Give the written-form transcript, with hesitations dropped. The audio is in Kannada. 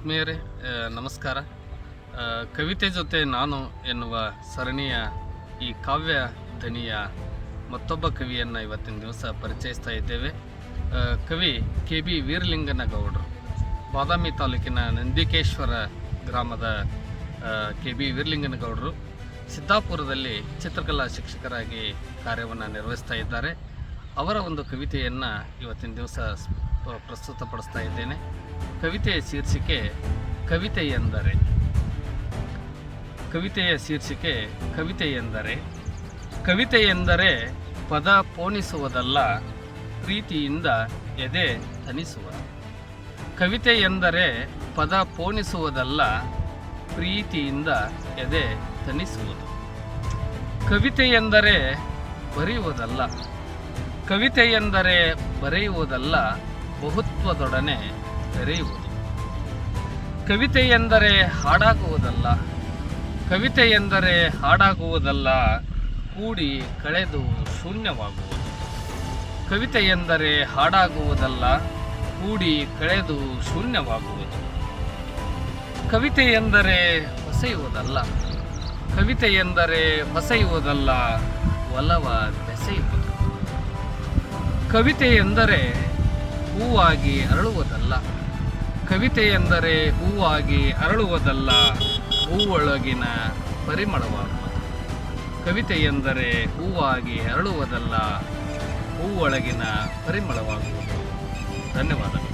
ಆತ್ಮೀಯರೇ, ನಮಸ್ಕಾರ. ಕವಿತೆ ಜೊತೆ ನಾನು ಎನ್ನುವ ಸರಣಿಯ ಈ ಕಾವ್ಯ ಧನಿಯ ಮತ್ತೊಬ್ಬ ಕವಿಯನ್ನು ಇವತ್ತಿನ ದಿವಸ ಪರಿಚಯಿಸ್ತಾ ಇದ್ದೇವೆ. ಕವಿ KB ವೀರಲಿಂಗನಗೌಡರು, ಬಾದಾಮಿ ತಾಲೂಕಿನ ನಂದಿಕೇಶ್ವರ ಗ್ರಾಮದ KB ವೀರಲಿಂಗನಗೌಡರು ಸಿದ್ದಾಪುರದಲ್ಲಿ ಚಿತ್ರಕಲಾ ಶಿಕ್ಷಕರಾಗಿ ಕಾರ್ಯವನ್ನು ನಿರ್ವಹಿಸ್ತಾ ಇದ್ದಾರೆ. ಅವರ ಒಂದು ಕವಿತೆಯನ್ನು ಇವತ್ತಿನ ದಿವಸ ಪ್ರಸ್ತುತಪಡಿಸ್ತಾ ಇದ್ದೇನೆ. ಕವಿತೆಯ ಶೀರ್ಷಿಕೆ ಕವಿತೆ ಎಂದರೆ. ಕವಿತೆಯ ಶೀರ್ಷಿಕೆ ಕವಿತೆ ಎಂದರೆ. ಕವಿತೆ ಎಂದರೆ ಪದ ಪೋಣಿಸುವುದಲ್ಲ, ಪ್ರೀತಿಯಿಂದ ಎದೆ ತಣಿಸುವುದು. ಕವಿತೆ ಎಂದರೆ ಪದ ಪೋಣಿಸುವುದಲ್ಲ, ಪ್ರೀತಿಯಿಂದ ಎದೆ ತಣಿಸುವುದು. ಕವಿತೆ ಎಂದರೆ ಬರೆಯುವುದಲ್ಲ. ಕವಿತೆ ಎಂದರೆ ಬರೆಯುವುದಲ್ಲ, ಬಹುತ್ವದೊಡನೆ ಬೆರೆಯುವುದು. ಕವಿತೆ ಎಂದರೆ ಹಾಡಾಗುವುದಲ್ಲ. ಕವಿತೆ ಎಂದರೆ ಹಾಡಾಗುವುದಲ್ಲ, ಕೂಡಿ ಕಳೆದು ಶೂನ್ಯವಾಗುವುದು. ಕವಿತೆ ಎಂದರೆ ಹಾಡಾಗುವುದಲ್ಲ, ಕೂಡಿ ಕಳೆದು ಶೂನ್ಯವಾಗುವುದು. ಕವಿತೆ ಎಂದರೆ ಹೊಸೆಯುವುದಲ್ಲ. ಕವಿತೆ ಎಂದರೆ ಹೊಸೆಯುವುದಲ್ಲ, ಒಲವ ಬೆಸೆಯುವುದು. ಕವಿತೆ ಎಂದರೆ ಹೂವಾಗಿ ಅರಳುವುದಲ್ಲ. ಕವಿತೆ ಎಂದರೆ ಹೂವಾಗಿ ಅರಳುವುದಲ್ಲ, ಹೂವೊಳಗಿನ ಪರಿಮಳವಾಗುವುದು. ಕವಿತೆ ಎಂದರೆ ಹೂವಾಗಿ ಅರಳುವುದಲ್ಲ, ಹೂವೊಳಗಿನ ಪರಿಮಳವಾಗುವುದು. ಧನ್ಯವಾದಗಳು.